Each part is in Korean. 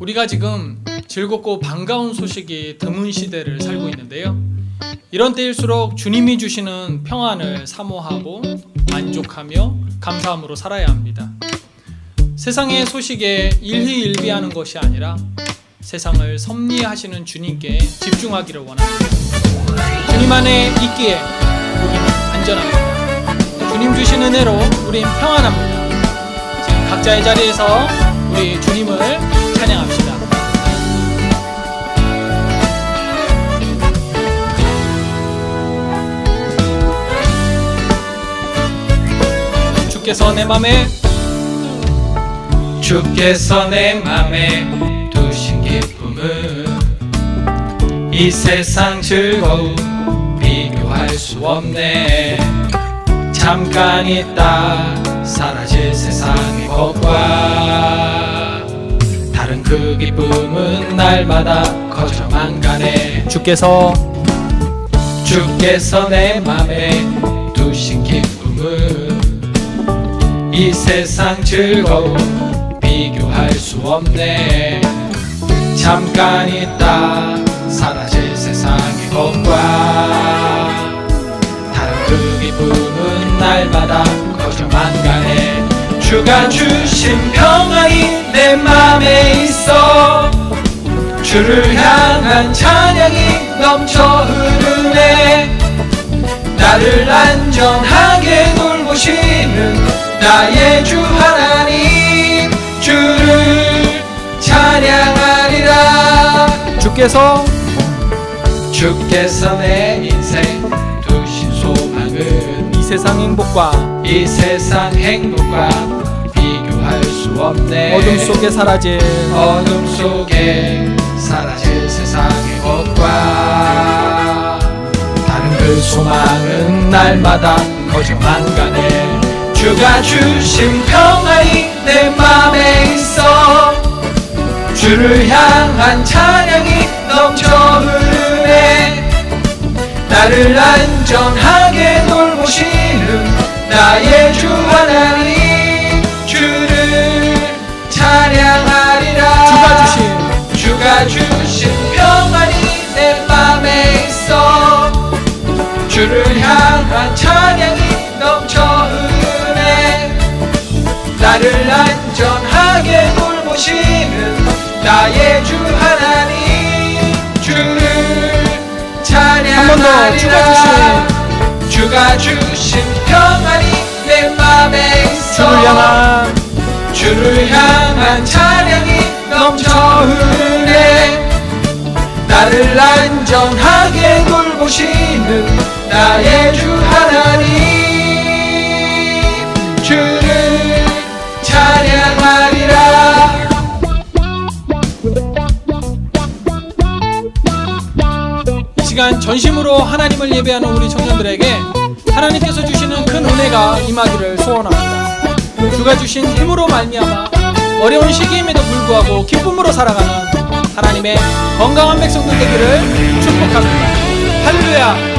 우리가 지금 즐겁고 반가운 소식이 드문 시대를 살고 있는데요. 이런 때일수록 주님이 주시는 평안을 사모하고 만족하며 감사함으로 살아야 합니다. 세상의 소식에 일희일비하는 것이 아니라 세상을 섭리하시는 주님께 집중하기를 원합니다. 주님 안에 있기에 우리는 안전합니다. 주님 주신 은혜로 우린 평안합니다. 지금 각자의 자리에서 우리 주님을 찬양합시다. 주께서 내 맘에 두신 기쁨은 이 세상 즐거움 비교할 수 없네. 잠깐 있다 사라질 세상의 것과 다른 그 기쁨은 날마다 커져만 가네. 주께서 내 맘에 두신 기쁨은 이 세상 즐거움 비교할 수 없네. 잠깐 있다 사라질 세상의 것과 다른 그 기쁨은 날마다 커져만 가네. 주가 주신 평안이 내 맘에 있어. 주를 향한 찬양이 넘쳐 흐르네. 나를 안전하게 돌보시는 나의 주 하나님, 주를 찬양하리라. 주께서 내 인생 두신 소망은 이 세상 행복과 비교할 수 없네. 어둠 속에 사라질 세상의 것과 다른 그 소망은 날마다 커져만 가네. 주가 주신 평안이 내 맘에 있어. 주를 향한 찬양이 넘쳐 흐르네. 나를 안전하게 돌보시는 나의 주 하나님, 주를 찬양하리라. 주가 주신 평안이 내 맘에 있어. 주를 향한 찬양이 넘쳐 흐르네. 나를 안전하게 돌보시는 나의 주 하나님, 주를 찬양하리라. 주가 주신 평안이 내 맘에 있어. 주를 향한 찬양이 넘쳐 흐르네. 나를 안전하게 돌보시는 나의 주 하나님, 주를 찬양하리라. 이 시간 전심으로 하나님을 예배하는 우리 청년들에게 하나님께서 주시는 큰 은혜가 임하기를 소원합니다. 주가 주신 힘으로 말미암아 어려운 시기임에도 불구하고 기쁨으로 살아가는 하나님의 건강한 백성들 되기를 축복합니다. 할렐루야.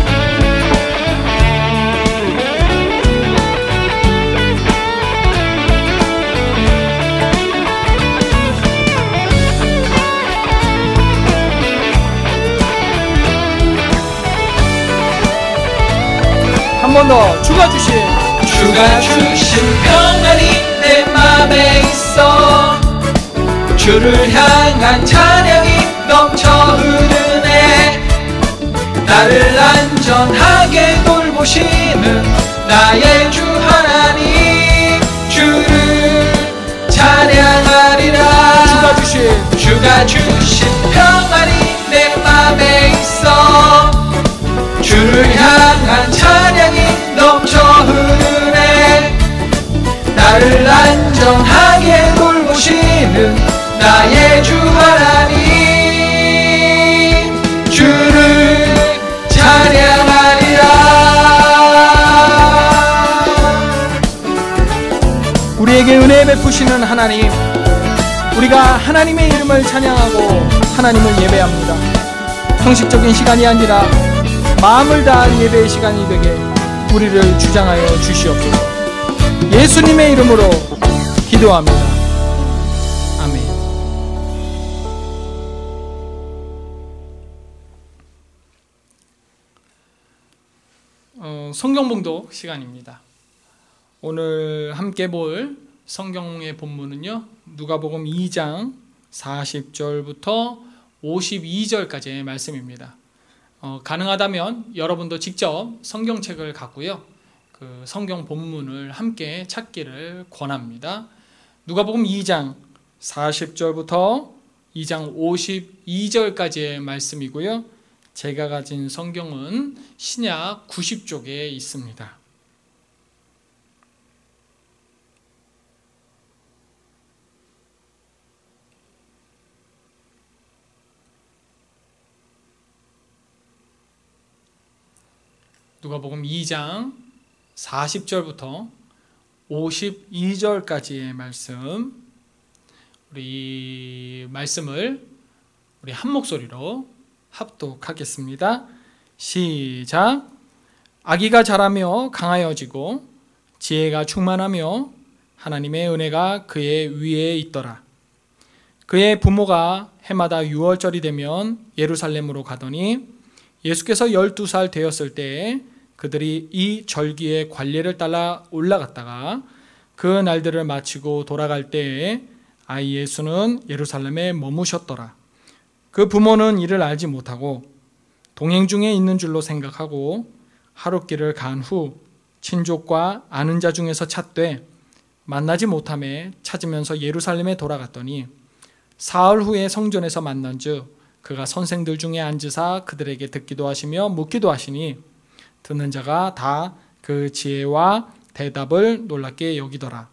한 번 더. 주가 주신 평안이 내 맘에 있어. 주를 향한 찬양이 넘쳐 흐르네. 나를 안전하게 돌보시는 나의 주 하나님, 주를 찬양하리라. 주가 주신 평안이 내 맘에 있어. 주를 향한 찬양이 넘쳐 흐르네. 나를 안전하게 돌보시는 나의 주 하나님, 주를 찬양하리라. 우리에게 은혜 베푸시는 하나님, 우리가 하나님의 이름을 찬양하고 하나님을 예배합니다. 형식적인 시간이 아니라 마음을 다한 예배의 시간이 되게 우리를 주장하여 주시옵소서. 예수님의 이름으로 기도합니다. 아멘. 성경 봉독 시간입니다. 오늘 함께 볼 성경의 본문은요, 누가복음 2장 40절부터 52절까지의 말씀입니다. 가능하다면 여러분도 직접 성경책을 갖고요, 그 성경 본문을 함께 찾기를 권합니다. 누가복음 2장 40절부터 2장 52절까지의 말씀이고요. 제가 가진 성경은 신약 90쪽에 있습니다. 누가복음 2장 40절부터 52절까지의 말씀, 우리 말씀을 우리 한 목소리로 합독하겠습니다. 시작. 아기가 자라며 강하여지고 지혜가 충만하며 하나님의 은혜가 그의 위에 있더라. 그의 부모가 해마다 유월절이 되면 예루살렘으로 가더니 예수께서 12살 되었을 때에 그들이 이 절기의 관례를 따라 올라갔다가 그 날들을 마치고 돌아갈 때에 아이 예수는 예루살렘에 머무셨더라. 그 부모는 이를 알지 못하고 동행 중에 있는 줄로 생각하고 하룻길을 간 후 친족과 아는 자 중에서 찾되 만나지 못하매 찾으면서 예루살렘에 돌아갔더니 사흘 후에 성전에서 만난즉 그가 선생들 중에 앉으사 그들에게 듣기도 하시며 묻기도 하시니 듣는 자가 다 그 지혜와 대답을 놀랍게 여기더라.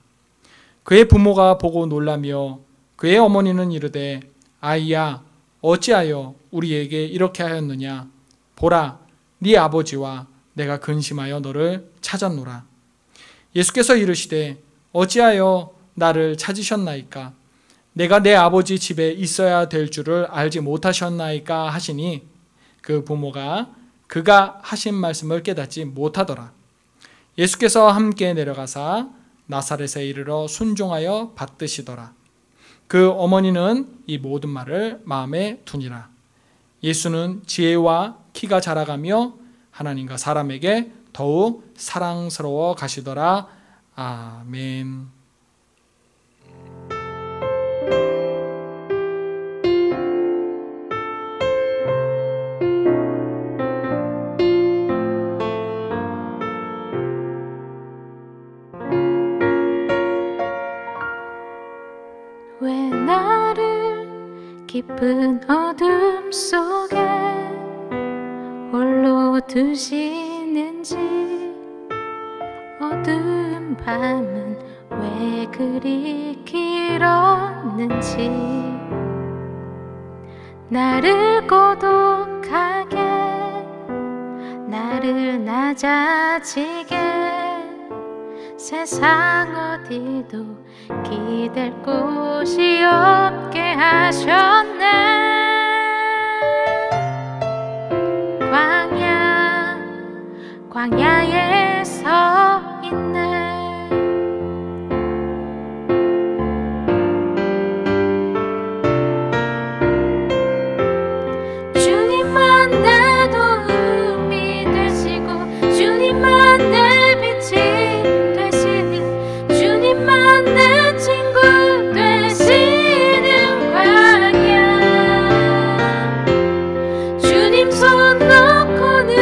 그의 부모가 보고 놀라며 그의 어머니는 이르되 아이야 어찌하여 우리에게 이렇게 하였느냐. 보라 네 아버지와 내가 근심하여 너를 찾았노라. 예수께서 이르시되 어찌하여 나를 찾으셨나이까. 내가 내 아버지 집에 있어야 될 줄을 알지 못하셨나이까 하시니 그 부모가 그가 하신 말씀을 깨닫지 못하더라. 예수께서 함께 내려가사 나사렛에 이르러 순종하여 받드시더라. 그 어머니는 이 모든 말을 마음에 두니라. 예수는 지혜와 키가 자라가며 하나님과 사람에게 더욱 사랑스러워 가시더라. 아멘. 왜 나를 깊은 어둠 속에 홀로 두시는지, 어두운 밤은 왜 그리 길었는지, 나를 고독하게 나를 낮아지게 세상 어디도 기댈 곳이 없게 하셨네. 광야에 서 있네. 주님만 내 도움이 되시고 주님만 내 빛이 되시니 주님만 내 친구 되시는 광야. 주님 손 놓고는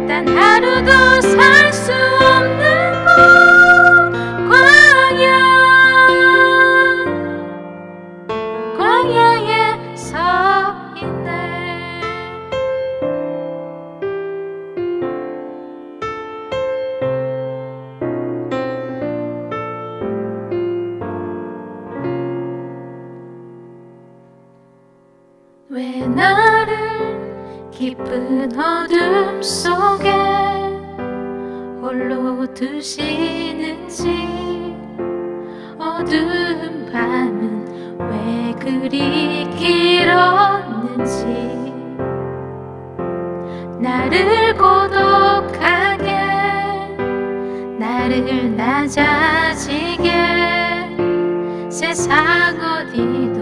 단 하루도 살 수 없는 곳 광야에 서 있네. 왜 나를 깊은 어둠 속에 홀로 두시는지, 어두운 밤은 왜 그리 길었는지, 나를 고독하게 나를 낮아지게 세상 어디도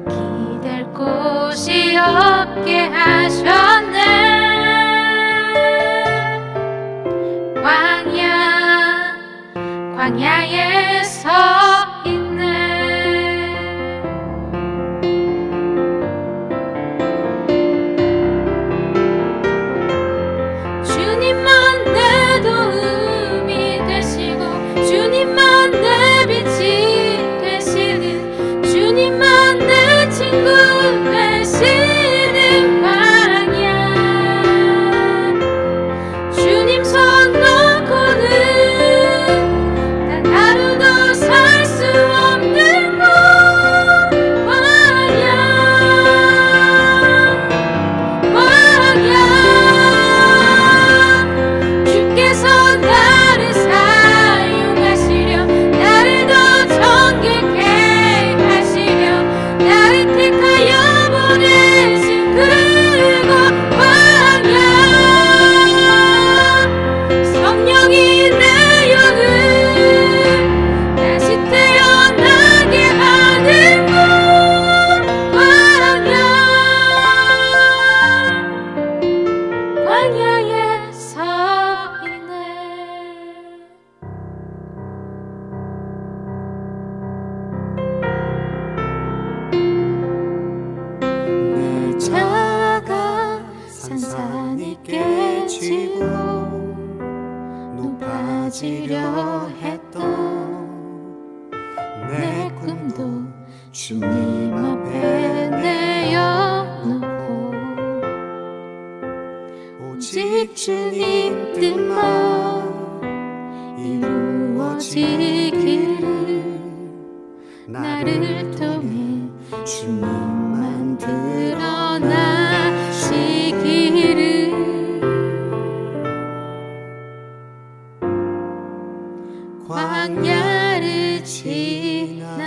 기댈 곳이 없게 하셨네. 광야에 서 있네. 주님만 내 도움이 되시고 주님만 내 빛이 되시는 주님만 내 친구 되시는 광야. 주님 손 놓고는 단 하루도 살 수 없는 곳 광야. 주께서 나를 사용하시려 나를 더 정결케 하시려 나를 택하여 보내신 그곳 광야. 성령이 내 영을 다시 태어나게 하는 곳 광야. 광야에 서 있네. 내 자가 산산이 깨지고 높아지려 했던 내 꿈도 주님 앞에 내어놓고 오직 주님 뜻만 이루어지기를 나를 통해 주님만 드러나시기를. 광야를 지나며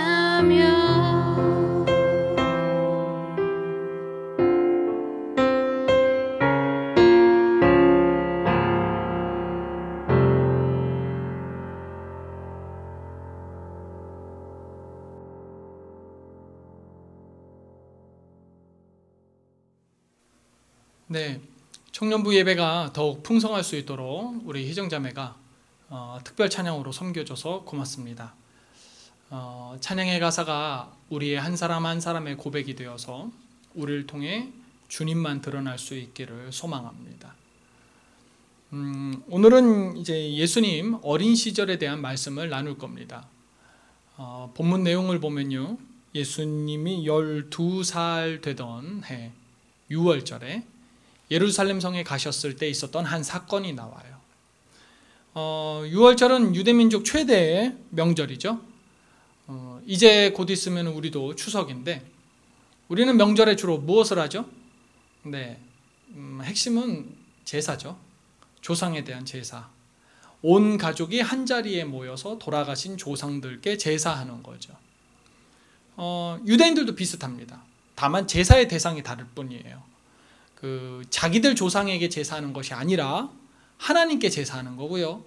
네, 청년부 예배가 더욱 풍성할 수 있도록 우리 희정자매가 특별 찬양으로 섬겨줘서 고맙습니다. 찬양의 가사가 우리의 한 사람 한 사람의 고백이 되어서 우리를 통해 주님만 드러날 수 있기를 소망합니다. 오늘은 이제 예수님 어린 시절에 대한 말씀을 나눌 겁니다. 본문 내용을 보면요, 예수님이 12살 되던 해 6월절에 예루살렘 성에 가셨을 때 있었던 한 사건이 나와요. 6월절은 유대민족 최대의 명절이죠. 이제 곧 있으면 우리도 추석인데 우리는 명절에 주로 무엇을 하죠? 네, 핵심은 제사죠. 조상에 대한 제사. 온 가족이 한자리에 모여서 돌아가신 조상들께 제사하는 거죠. 유대인들도 비슷합니다. 다만 제사의 대상이 다를 뿐이에요. 자기들 조상에게 제사하는 것이 아니라 하나님께 제사하는 거고요.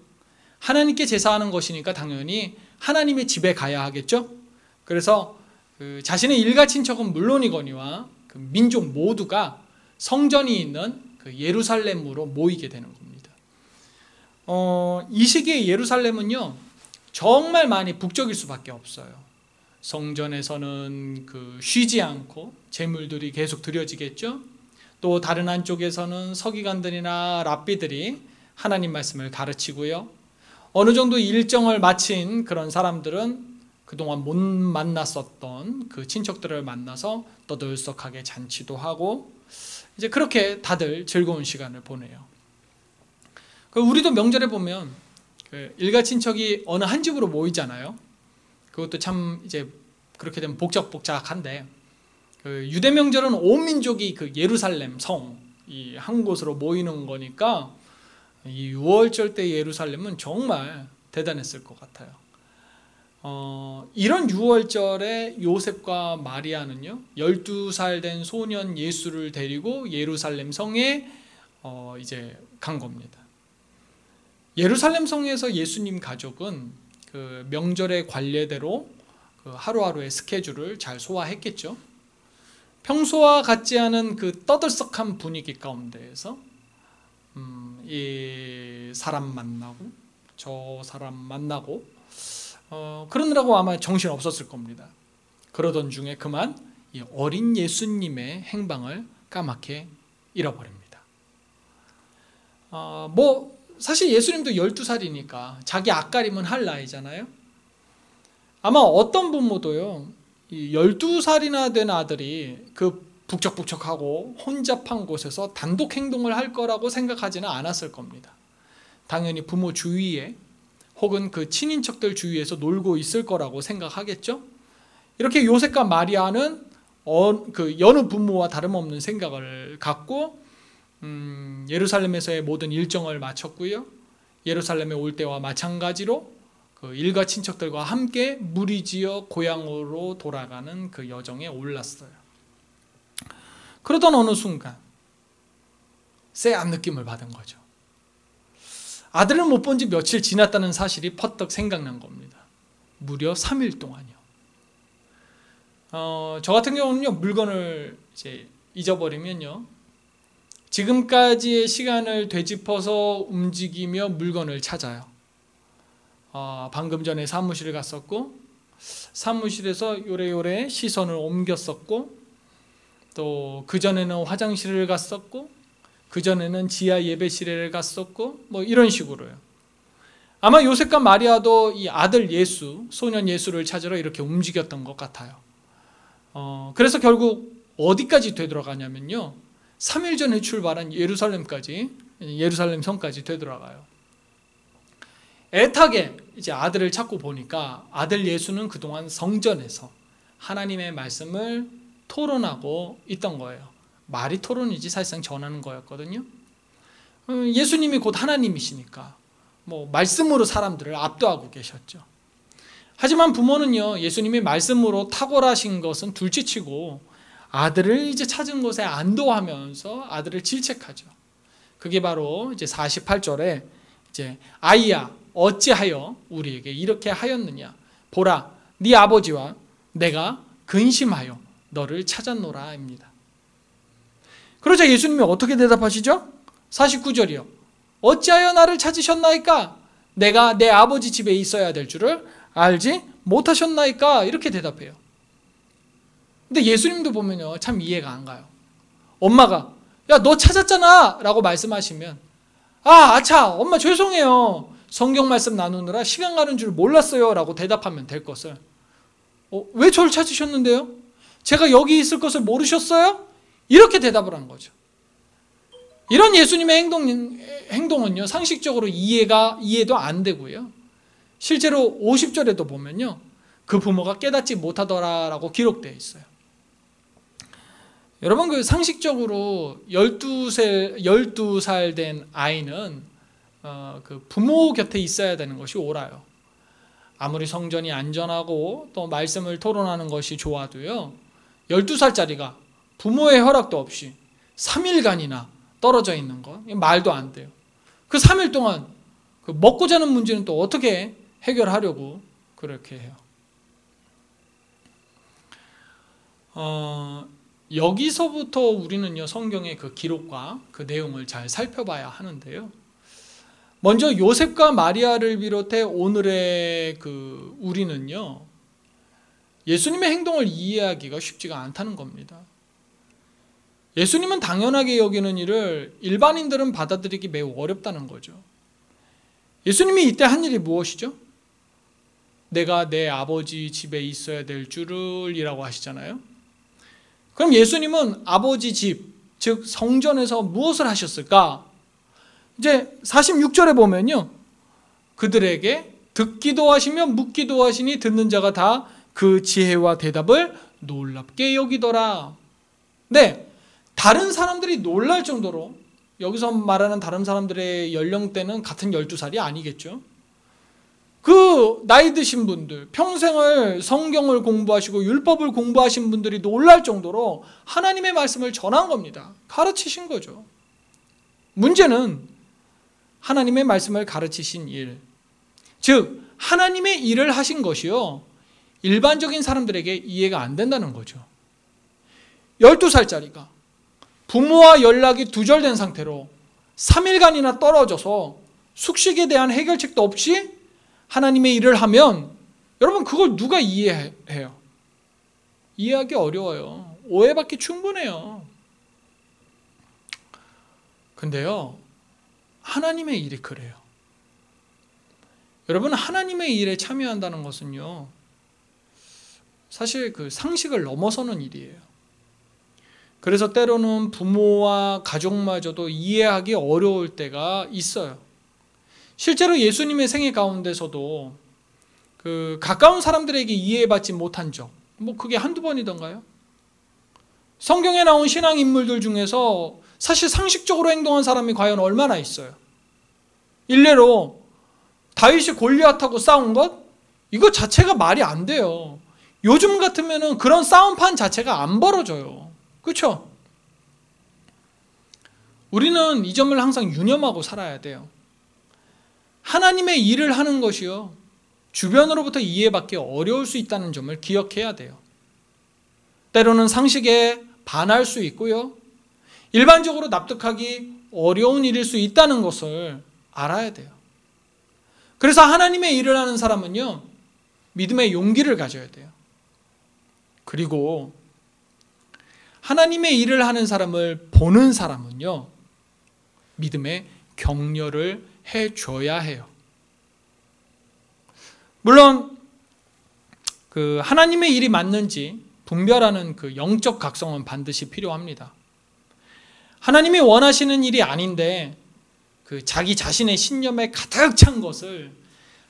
하나님께 제사하는 것이니까 당연히 하나님의 집에 가야 하겠죠. 그래서 자신의 일가 친척은 물론이거니와 민족 모두가 성전이 있는 예루살렘으로 모이게 되는 겁니다. 이 시기에 예루살렘은요 정말 많이 북적일 수밖에 없어요. 성전에서는 쉬지 않고 제물들이 계속 드려지겠죠. 또 다른 한쪽에서는 서기관들이나 랍비들이 하나님 말씀을 가르치고요. 어느 정도 일정을 마친 그런 사람들은 그동안 못 만났었던 그 친척들을 만나서 떠들썩하게 잔치도 하고 이제 그렇게 다들 즐거운 시간을 보내요. 우리도 명절에 보면 일가 친척이 어느 한 집으로 모이잖아요. 그것도 참 이제 그렇게 되면 복작복작한데 유대 명절은 온 민족이 예루살렘 성 이 한 곳으로 모이는 거니까 이 6월절 때 예루살렘은 정말 대단했을 것 같아요. 이런 6월절에 요셉과 마리아는요 12살 된 소년 예수를 데리고 예루살렘 성에 이제 간 겁니다. 예루살렘 성에서 예수님 가족은 명절의 관례대로 하루하루의 스케줄을 잘 소화했겠죠. 평소와 같지 않은 떠들썩한 분위기 가운데에서 이 사람 만나고 저 사람 만나고 그러느라고 아마 정신 없었을 겁니다. 그러던 중에 그만 이 어린 예수님의 행방을 까맣게 잃어버립니다. 사실 예수님도 12살이니까 자기 앞가림은 할 나이잖아요. 아마 어떤 부모도요, 이 12살이나 된 아들이 그 북적북적하고 혼잡한 곳에서 단독 행동을 할 거라고 생각하지는 않았을 겁니다. 당연히 부모 주위에 혹은 그 친인척들 주위에서 놀고 있을 거라고 생각하겠죠. 이렇게 요셉과 마리아는 그 여느 부모와 다름없는 생각을 갖고 예루살렘에서의 모든 일정을 마쳤고요. 예루살렘에 올 때와 마찬가지로 그 일가 친척들과 함께 무리지어 고향으로 돌아가는 그 여정에 올랐어요. 그러던 어느 순간 쎄한 느낌을 받은 거죠. 아들을 못 본 지 며칠 지났다는 사실이 퍼뜩 생각난 겁니다. 무려 3일 동안이요. 저 같은 경우는요, 물건을 이제 잊어버리면요, 지금까지의 시간을 되짚어서 움직이며 물건을 찾아요. 방금 전에 사무실을 갔었고, 사무실에서 요래요래 시선을 옮겼었고, 또 그전에는 화장실을 갔었고, 그전에는 지하 예배실에 갔었고, 뭐 이런 식으로요. 아마 요셉과 마리아도 이 아들 예수, 소년 예수를 찾으러 이렇게 움직였던 것 같아요. 그래서 결국 어디까지 되돌아가냐면요, 3일 전에 출발한 예루살렘 성까지 되돌아가요. 애타게 이제 아들을 찾고 보니까 아들 예수는 그동안 성전에서 하나님의 말씀을 토론하고 있던 거예요. 말이 토론이지 사실상 전하는 거였거든요. 예수님이 곧 하나님이시니까 뭐 말씀으로 사람들을 압도하고 계셨죠. 하지만 부모는요, 예수님이 말씀으로 탁월하신 것은 둘째치고 아들을 이제 찾은 것에 안도하면서 아들을 질책하죠. 그게 바로 이제 48절에 이제 아이야 어찌하여 우리에게 이렇게 하였느냐, 보라 네 아버지와 내가 근심하여 너를 찾았노라입니다. 그러자 예수님이 어떻게 대답하시죠? 49절이요. 어찌하여 나를 찾으셨나이까? 내가 내 아버지 집에 있어야 될 줄을 알지 못하셨나이까? 이렇게 대답해요. 근데 예수님도 보면요, 참 이해가 안 가요. 엄마가 야 너 찾았잖아 라고 말씀하시면 아차 엄마 죄송해요, 성경 말씀 나누느라 시간 가는 줄 몰랐어요 라고 대답하면 될 것을 왜 저를 찾으셨는데요? 제가 여기 있을 것을 모르셨어요? 이렇게 대답을 한 거죠. 이런 예수님의 행동은요, 상식적으로 이해도 안 되고요. 실제로 50절에도 보면요, 그 부모가 깨닫지 못하더라라고 기록되어 있어요. 여러분, 그 상식적으로 12살 된 아이는 그 부모 곁에 있어야 되는 것이 옳아요. 아무리 성전이 안전하고 또 말씀을 토론하는 것이 좋아도요, 12살짜리가 부모의 허락도 없이 3일간이나 떨어져 있는 거 말도 안 돼요. 그 3일 동안 그 먹고 자는 문제는 또 어떻게 해결하려고 그렇게 해요. 여기서부터 우리는요, 성경의 그 기록과 그 내용을 잘 살펴봐야 하는데요. 먼저 요셉과 마리아를 비롯해 오늘의 그 우리는요, 예수님의 행동을 이해하기가 쉽지가 않다는 겁니다. 예수님은 당연하게 여기는 일을 일반인들은 받아들이기 매우 어렵다는 거죠. 예수님이 이때 한 일이 무엇이죠? 내가 내 아버지 집에 있어야 될 줄을 이라고 하시잖아요. 그럼 예수님은 아버지 집, 즉 성전에서 무엇을 하셨을까? 이제 46절에 보면요, 그들에게 듣기도 하시며 묻기도 하시니 듣는 자가 다 그 지혜와 대답을 놀랍게 여기더라. 네, 다른 사람들이 놀랄 정도로, 여기서 말하는 다른 사람들의 연령대는 같은 12살이 아니겠죠. 그 나이 드신 분들, 평생을 성경을 공부하시고 율법을 공부하신 분들이 놀랄 정도로 하나님의 말씀을 전한 겁니다. 가르치신 거죠. 문제는 하나님의 말씀을 가르치신 일, 즉 하나님의 일을 하신 것이요, 일반적인 사람들에게 이해가 안 된다는 거죠. 12살짜리가 부모와 연락이 두절된 상태로 3일간이나 떨어져서 숙식에 대한 해결책도 없이 하나님의 일을 하면 여러분, 그걸 누가 이해해요? 이해하기 어려워요. 오해받기 충분해요. 근데요, 하나님의 일이 그래요. 여러분, 하나님의 일에 참여한다는 것은요, 사실 그 상식을 넘어서는 일이에요. 그래서 때로는 부모와 가족마저도 이해하기 어려울 때가 있어요. 실제로 예수님의 생애 가운데서도 그 가까운 사람들에게 이해받지 못한 적, 그게 한두 번이던가요? 성경에 나온 신앙 인물들 중에서 사실 상식적으로 행동한 사람이 과연 얼마나 있어요? 일례로 다윗이 골리앗하고 싸운 것? 이거 자체가 말이 안 돼요. 요즘 같으면은 그런 싸움판 자체가 안 벌어져요. 그렇죠? 우리는 이 점을 항상 유념하고 살아야 돼요. 하나님의 일을 하는 것이요, 주변으로부터 이해받기 어려울 수 있다는 점을 기억해야 돼요. 때로는 상식에 반할 수 있고요, 일반적으로 납득하기 어려운 일일 수 있다는 것을 알아야 돼요. 그래서 하나님의 일을 하는 사람은요, 믿음의 용기를 가져야 돼요. 그리고 하나님의 일을 하는 사람을 보는 사람은요, 믿음의 격려를 해줘야 해요. 물론 그 하나님의 일이 맞는지 분별하는 그 영적 각성은 반드시 필요합니다. 하나님이 원하시는 일이 아닌데 그 자기 자신의 신념에 가득 찬 것을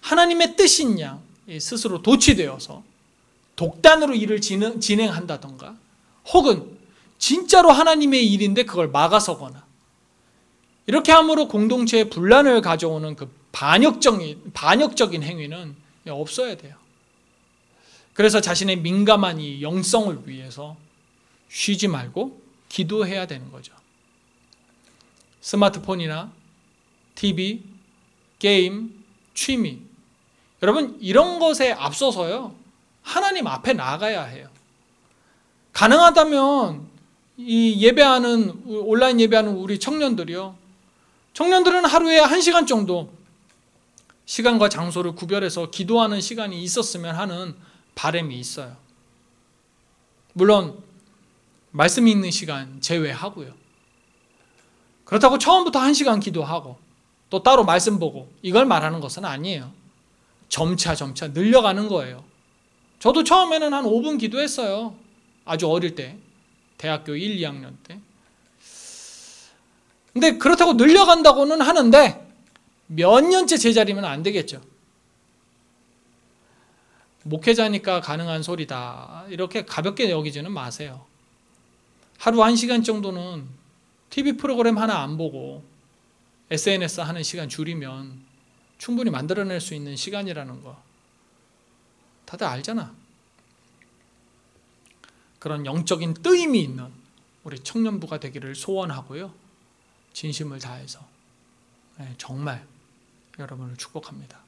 하나님의 뜻인 양 스스로 도취되어서 독단으로 일을 진행한다던가, 혹은 진짜로 하나님의 일인데 그걸 막아서거나, 이렇게 함으로 공동체에 분란을 가져오는 그 반역적인 행위는 없어야 돼요. 그래서 자신의 민감한 이 영성을 위해서 쉬지 말고 기도해야 되는 거죠. 스마트폰이나 TV, 게임, 취미, 여러분, 이런 것에 앞서서요, 하나님 앞에 나가야 해요. 가능하다면 이 온라인 예배하는 우리 청년들이요, 청년들은 하루에 1시간 정도 시간과 장소를 구별해서 기도하는 시간이 있었으면 하는 바람이 있어요. 물론 말씀 읽는 시간 제외하고요. 그렇다고 처음부터 1시간 기도하고 또 따로 말씀 보고 이걸 말하는 것은 아니에요. 점차 늘려가는 거예요. 저도 처음에는 한 5분 기도했어요. 아주 어릴 때, 대학교 1, 2학년 때. 근데 그렇다고 늘려간다고는 하는데 몇 년째 제자리면 안 되겠죠. 목회자니까 가능한 소리다, 이렇게 가볍게 여기지는 마세요. 하루 1시간 정도는 TV 프로그램 하나 안 보고 SNS 하는 시간 줄이면 충분히 만들어낼 수 있는 시간이라는 거 다들 알잖아. 그런 영적인 뜨임이 있는 우리 청년부가 되기를 소원하고요, 진심을 다해서 정말 여러분을 축복합니다.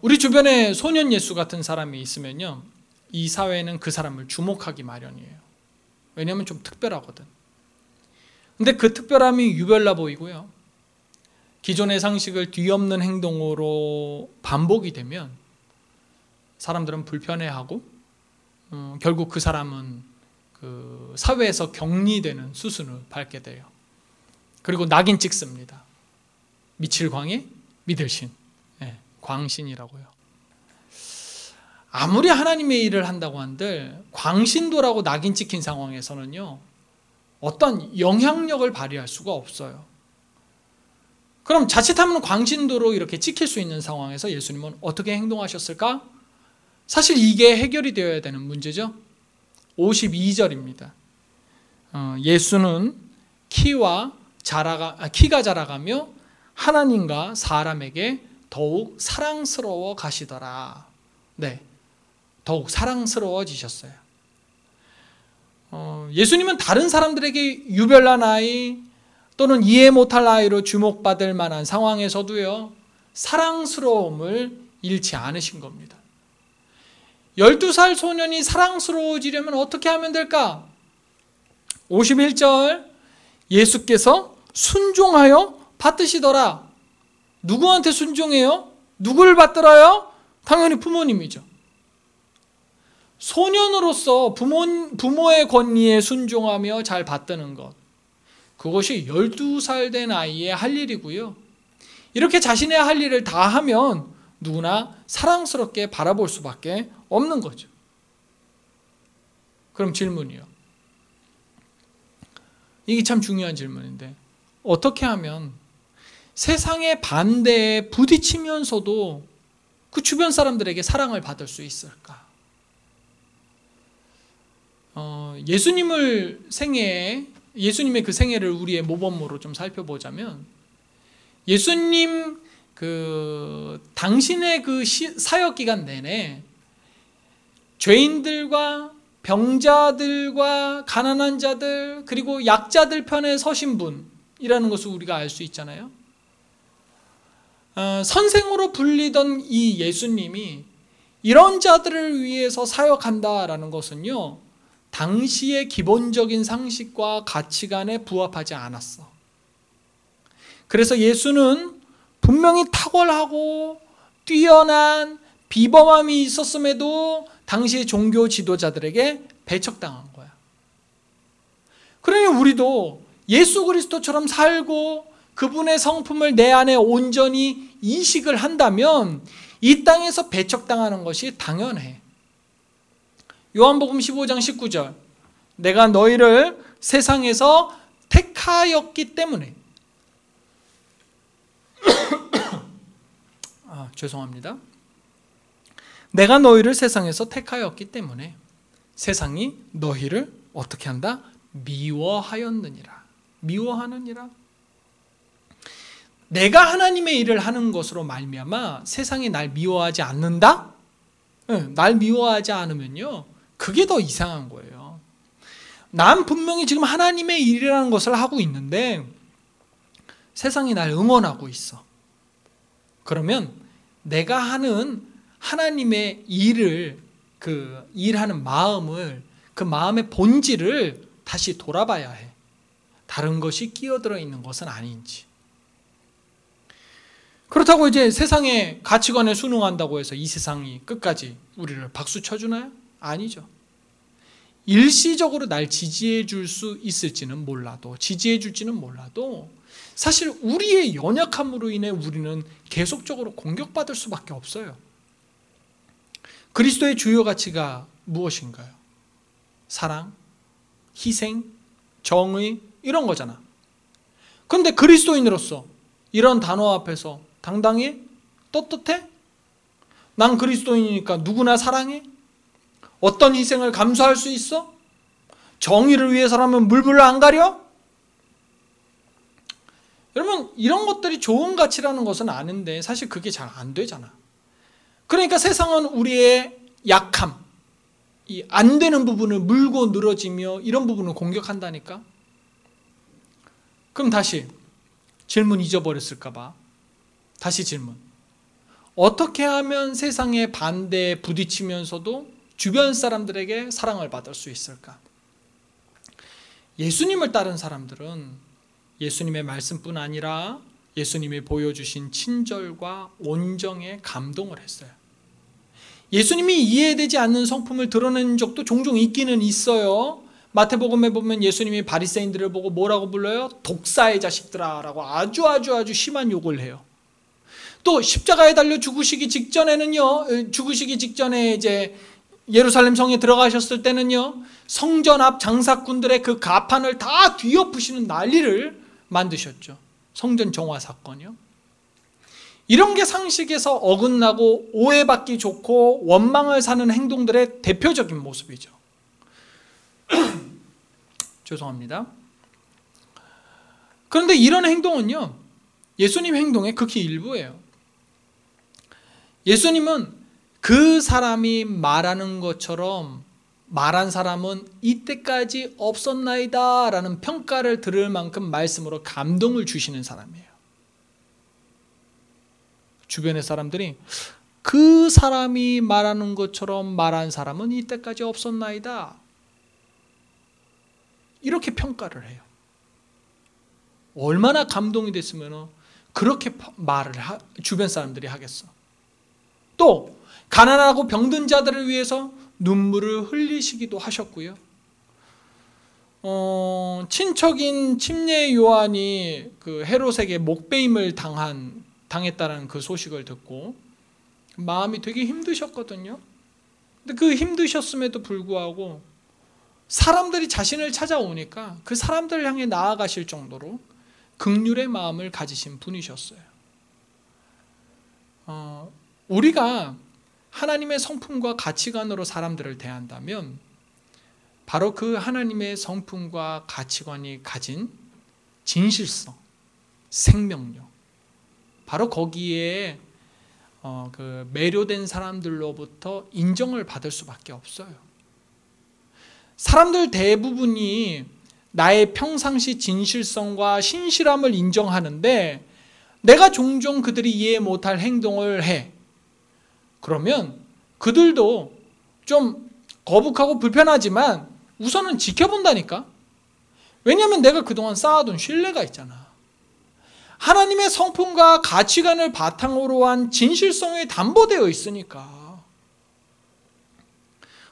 우리 주변에 소년 예수 같은 사람이 있으면요, 이 사회는 그 사람을 주목하기 마련이에요. 왜냐하면 좀 특별하거든. 근데 그 특별함이 유별나 보이고요, 기존의 상식을 뒤엎는 행동으로 반복이 되면 사람들은 불편해하고 결국 그 사람은 그 사회에서 격리되는 수순을 밟게 돼요. 그리고 낙인 찍습니다. 미칠 광에 믿을 신, 광신이라고요. 아무리 하나님의 일을 한다고 한들 광신도라고 낙인 찍힌 상황에서는요, 어떤 영향력을 발휘할 수가 없어요. 그럼 자칫하면 광신도로 이렇게 찍힐 수 있는 상황에서 예수님은 어떻게 행동하셨을까? 사실 이게 해결이 되어야 되는 문제죠. 52절입니다. 예수는 키가 자라가며 하나님과 사람에게 더욱 사랑스러워 가시더라. 네, 더욱 사랑스러워지셨어요. 예수님은 다른 사람들에게 유별난 아이 또는 이해 못할 아이로 주목받을 만한 상황에서도요, 사랑스러움을 잃지 않으신 겁니다. 12살 소년이 사랑스러워지려면 어떻게 하면 될까? 51절, 예수께서 순종하여 받드시더라. 누구한테 순종해요? 누굴 받들어요? 당연히 부모님이죠. 소년으로서 부모의 권리에 순종하며 잘 받드는 것, 그것이 12살 된 아이의 할 일이고요. 이렇게 자신의 할 일을 다 하면 누구나 사랑스럽게 바라볼 수밖에 없는 거죠. 그럼 질문이요. 이게 참 중요한 질문인데, 어떻게 하면 세상의 반대에 부딪히면서도 그 주변 사람들에게 사랑을 받을 수 있을까? 예수님의 그 생애를 우리의 모범으로 좀 살펴보자면, 예수님 당신의 그 사역 기간 내내 죄인들과 병자들과 가난한 자들 그리고 약자들 편에 서신 분이라는 것을 우리가 알 수 있잖아요. 선생으로 불리던 이 예수님이 이런 자들을 위해서 사역한다라는 것은요, 당시의 기본적인 상식과 가치관에 부합하지 않았어. 그래서 예수는 분명히 탁월하고 뛰어난 비범함이 있었음에도 당시의 종교 지도자들에게 배척당한 거야. 그러니 우리도 예수 그리스도처럼 살고 그분의 성품을 내 안에 온전히 이식을 한다면 이 땅에서 배척당하는 것이 당연해. 요한복음 15장 19절, 내가 너희를 세상에서 택하였기 때문에 죄송합니다. 내가 너희를 세상에서 택하였기 때문에 세상이 너희를 어떻게 한다? 미워하였느니라. 미워하느니라. 내가 하나님의 일을 하는 것으로 말미암아 세상이 날 미워하지 않는다? 날 미워하지 않으면요, 그게 더 이상한 거예요. 난 분명히 지금 하나님의 일이라는 것을 하고 있는데 세상이 날 응원하고 있어. 그러면 내가 하는 하나님의 일을, 일하는 마음을, 그 마음의 본질을 다시 돌아봐야 해. 다른 것이 끼어들어 있는 것은 아닌지. 그렇다고 이제 세상의 가치관에 순응한다고 해서 이 세상이 끝까지 우리를 박수 쳐주나요? 아니죠. 일시적으로 날 지지해 줄 수 있을지는 몰라도, 지지해 줄지는 몰라도 사실 우리의 연약함으로 인해 우리는 계속적으로 공격받을 수밖에 없어요. 그리스도의 주요 가치가 무엇인가요? 사랑, 희생, 정의, 이런 거잖아. 그런데 그리스도인으로서 이런 단어 앞에서 당당히 떳떳해? 난 그리스도인이니까 누구나 사랑해? 어떤 희생을 감수할 수 있어? 정의를 위해서라면 물불을 안 가려? 여러분, 이런 것들이 좋은 가치라는 것은 아는데 사실 그게 잘 안 되잖아. 그러니까 세상은 우리의 약함, 이 안 되는 부분을 물고 늘어지며 이런 부분을 공격한다니까. 그럼 다시 질문 잊어버렸을까 봐 다시 질문. 어떻게 하면 세상의 반대에 부딪히면서도 주변 사람들에게 사랑을 받을 수 있을까? 예수님을 따른 사람들은 예수님의 말씀뿐 아니라 예수님이 보여주신 친절과 온정에 감동을 했어요. 예수님이 이해되지 않는 성품을 드러낸 적도 종종 있기는 있어요. 마태복음에 보면 예수님이 바리새인들을 보고 뭐라고 불러요? 독사의 자식들아 라고 아주 심한 욕을 해요. 또 십자가에 달려 죽으시기 직전에 이제 예루살렘 성에 들어가셨을 때는요, 성전 앞 장사꾼들의 그 가판을 다 뒤엎으시는 난리를 만드셨죠. 성전 정화 사건이요. 이런 게 상식에서 어긋나고 오해받기 좋고 원망을 사는 행동들의 대표적인 모습이죠. 죄송합니다. 그런데 이런 행동은요, 예수님 행동의 극히 일부예요. 예수님은 그 사람이 말하는 것처럼 말한 사람은 이때까지 없었나이다 라는 평가를 들을 만큼 말씀으로 감동을 주시는 사람이에요. 주변의 사람들이 그 사람이 말하는 것처럼 말한 사람은 이때까지 없었나이다 이렇게 평가를 해요. 얼마나 감동이 됐으면 그렇게 말을 주변 사람들이 하겠어. 또 가난하고 병든 자들을 위해서 눈물을 흘리시기도 하셨고요. 친척인 침례 요한이 그 헤롯에게 목베임을 당했다는 그 소식을 듣고 마음이 되게 힘드셨거든요. 근데 그 힘드셨음에도 불구하고 사람들이 자신을 찾아오니까 그 사람들을 향해 나아가실 정도로 긍휼의 마음을 가지신 분이셨어요. 우리가 하나님의 성품과 가치관으로 사람들을 대한다면 바로 그 하나님의 성품과 가치관이 가진 진실성, 생명력, 바로 거기에 그 매료된 사람들로부터 인정을 받을 수밖에 없어요. 사람들 대부분이 나의 평상시 진실성과 신실함을 인정하는데 내가 종종 그들이 이해 못할 행동을 해. 그러면 그들도 좀 거북하고 불편하지만 우선은 지켜본다니까. 왜냐하면 내가 그동안 쌓아둔 신뢰가 있잖아. 하나님의 성품과 가치관을 바탕으로 한 진실성에 담보되어 있으니까.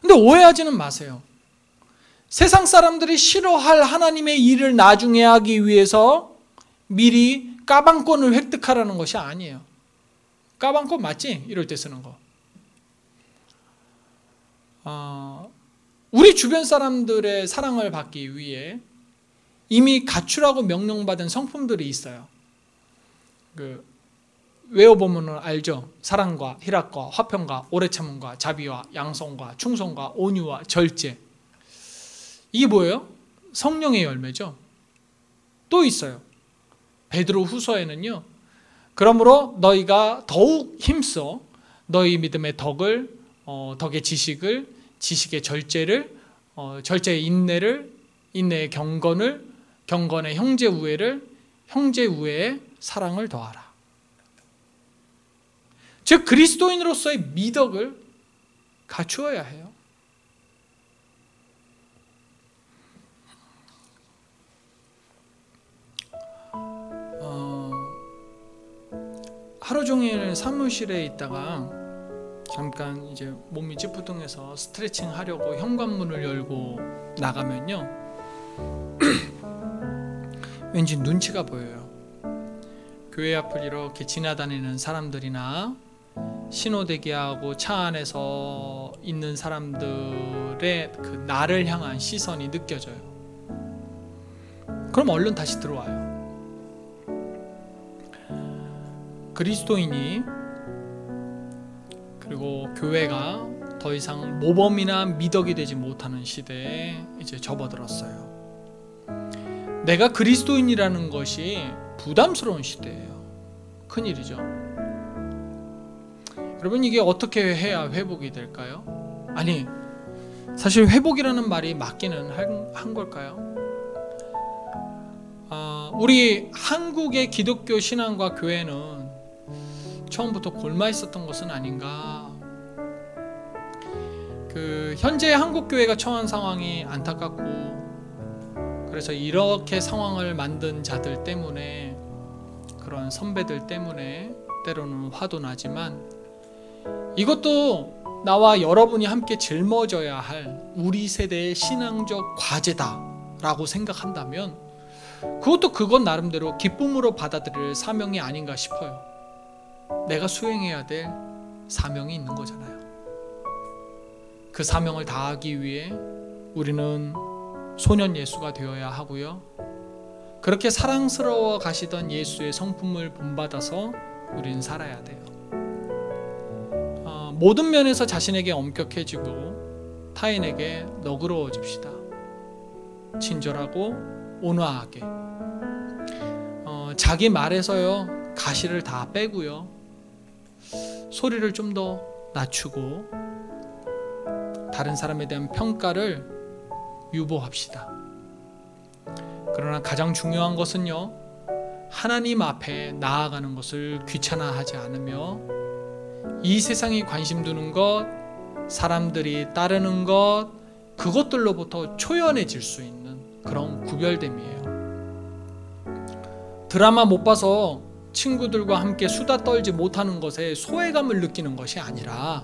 근데 오해하지는 마세요. 세상 사람들이 싫어할 하나님의 일을 나중에 하기 위해서 미리 까방권을 획득하라는 것이 아니에요. 까방권 맞지? 이럴 때 쓰는 거. 우리 주변 사람들의 사랑을 받기 위해 이미 갖추라고 명령받은 성품들이 있어요. 외워보면 알죠? 사랑과 희락과 화평과 오래 참음과 자비와 양성과 충성과 온유와 절제. 이게 뭐예요? 성령의 열매죠. 또 있어요. 베드로 후서에는요, 그러므로 너희가 더욱 힘써 너희 믿음의 덕을, 덕의 지식을, 지식의 절제를, 절제의 인내를, 인내의 경건을, 경건의 형제 우애를, 형제 우애의 사랑을 더하라. 즉 그리스도인으로서의 미덕을 갖추어야 해요. 하루 종일 사무실에 있다가 잠깐 이제 몸이 찌뿌둥해서 스트레칭 하려고 현관문을 열고 나가면요, 왠지 눈치가 보여요. 교회 앞을 이렇게 지나다니는 사람들이나 신호대기하고 차 안에서 있는 사람들의 그 나를 향한 시선이 느껴져요. 그럼 얼른 다시 들어와요. 그리스도인이, 그리고 교회가 더 이상 모범이나 미덕이 되지 못하는 시대에 이제 접어들었어요. 내가 그리스도인이라는 것이 부담스러운 시대예요. 큰일이죠. 여러분, 이게 어떻게 해야 회복이 될까요? 아니, 사실 회복이라는 말이 맞기는 한 걸까요? 우리 한국의 기독교 신앙과 교회는 처음부터 골마 있었던 것은 아닌가. 현재 한국 교회가 처한 상황이 안타깝고, 그래서 이렇게 상황을 만든 자들 때문에, 그런 선배들 때문에 때로는 화도 나지만, 이것도 나와 여러분이 함께 짊어져야 할 우리 세대의 신앙적 과제다라고 생각한다면 그건 나름대로 기쁨으로 받아들일 사명이 아닌가 싶어요. 내가 수행해야 될 사명이 있는 거잖아요. 그 사명을 다하기 위해 우리는 소년 예수가 되어야 하고요, 그렇게 사랑스러워 가시던 예수의 성품을 본받아서 우리는 살아야 돼요. 모든 면에서 자신에게 엄격해지고 타인에게 너그러워집시다. 친절하고 온화하게, 자기 말에서요 가시를 다 빼고요, 소리를 좀 더 낮추고 다른 사람에 대한 평가를 유보합시다. 그러나 가장 중요한 것은요, 하나님 앞에 나아가는 것을 귀찮아하지 않으며 이 세상이 관심 두는 것, 사람들이 따르는 것, 그것들로부터 초연해질 수 있는 그런 구별됨이에요. 드라마 못 봐서 친구들과 함께 수다 떨지 못하는 것에 소외감을 느끼는 것이 아니라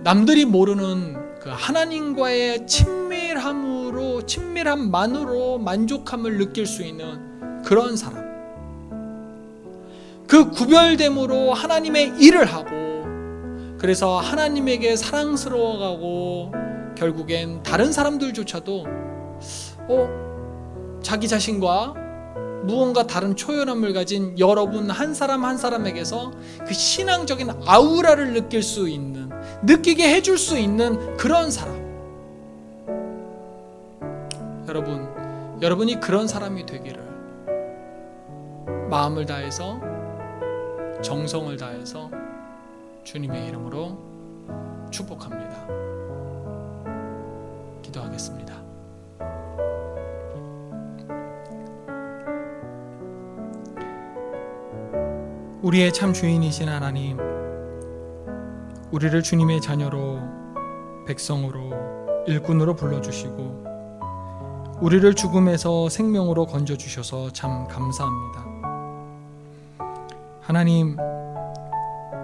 남들이 모르는 그 하나님과의 친밀함만으로 만족함을 느낄 수 있는 그런 사람, 그 구별됨으로 하나님의 일을 하고, 그래서 하나님에게 사랑스러워가고 결국엔 다른 사람들조차도 자기 자신과 무언가 다른 초연함을 가진 여러분 한 사람 한 사람에게서 그 신앙적인 아우라를 느끼게 해줄 수 있는 그런 사람. 여러분이 그런 사람이 되기를 마음을 다해서, 정성을 다해서 주님의 이름으로 축복합니다. 기도하겠습니다. 우리의 참 주인이신 하나님, 우리를 주님의 자녀로, 백성으로, 일꾼으로 불러주시고 우리를 죽음에서 생명으로 건져주셔서 참 감사합니다.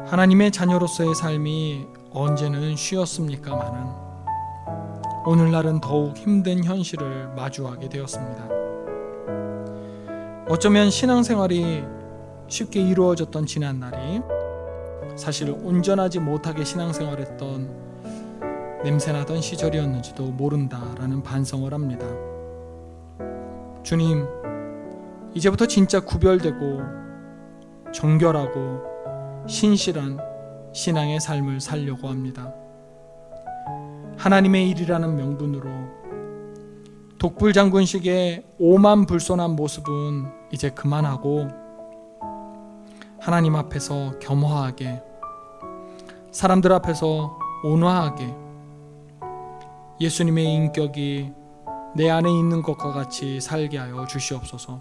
하나님의 자녀로서의 삶이 언제는 쉬웠습니까마는 오늘날은 더욱 힘든 현실을 마주하게 되었습니다. 어쩌면 신앙생활이 쉽게 이루어졌던 지난날이 사실 온전하지 못하게 신앙생활했던 냄새나던 시절이었는지도 모른다라는 반성을 합니다. 주님, 이제부터 진짜 구별되고 정결하고 신실한 신앙의 삶을 살려고 합니다. 하나님의 일이라는 명분으로 독불장군식의 오만불손한 모습은 이제 그만하고 하나님 앞에서 겸허하게, 사람들 앞에서 온화하게 예수님의 인격이 내 안에 있는 것과 같이 살게 하여 주시옵소서.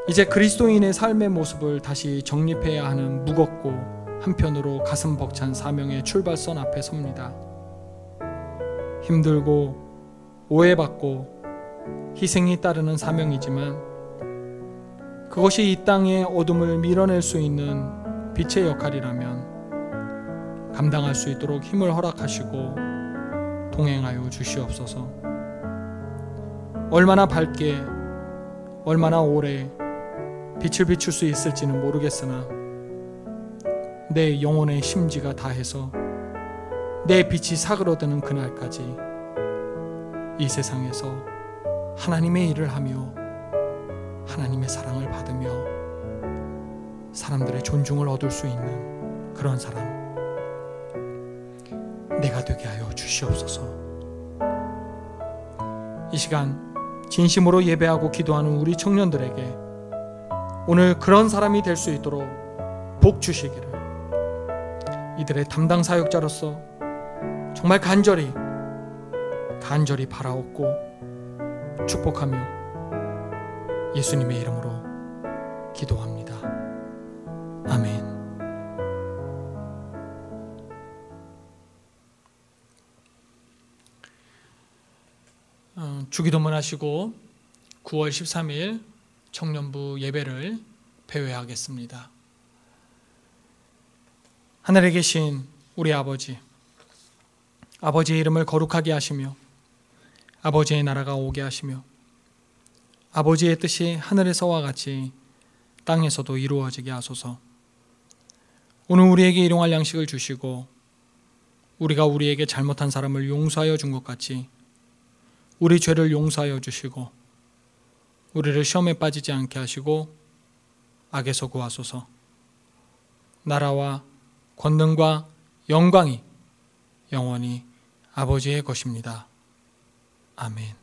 이제 그리스도인의 삶의 모습을 다시 정립해야 하는 무겁고 한편으로 가슴 벅찬 사명의 출발선 앞에 섭니다. 힘들고 오해받고 희생이 따르는 사명이지만 그것이 이 땅의 어둠을 밀어낼 수 있는 빛의 역할이라면 감당할 수 있도록 힘을 허락하시고 동행하여 주시옵소서. 얼마나 밝게, 얼마나 오래 빛을 비출 수 있을지는 모르겠으나 내 영혼의 심지가 다해서 내 빛이 사그러드는 그날까지 이 세상에서 하나님의 일을 하며 하나님의 사랑을 받으며 사람들의 존중을 얻을 수 있는 그런 사람 내가 되게 하여 주시옵소서. 이 시간 진심으로 예배하고 기도하는 우리 청년들에게 오늘 그런 사람이 될 수 있도록 복 주시기를 이들의 담당 사역자로서 정말 간절히 바라옵고 축복하며 예수님의 이름으로 기도합니다. 아멘. 주기도문 하시고 9월 13일 청년부 예배를 폐회하겠습니다. 하늘에 계신 우리 아버지의 이름을 거룩하게 하시며 아버지의 나라가 오게 하시며 아버지의 뜻이 하늘에서와 같이 땅에서도 이루어지게 하소서. 오늘 우리에게 일용할 양식을 주시고 우리가 우리에게 잘못한 사람을 용서하여 준 것 같이 우리 죄를 용서하여 주시고 우리를 시험에 빠지지 않게 하시고 악에서 구하소서. 나라와 권능과 영광이 영원히 아버지의 것입니다. 아멘.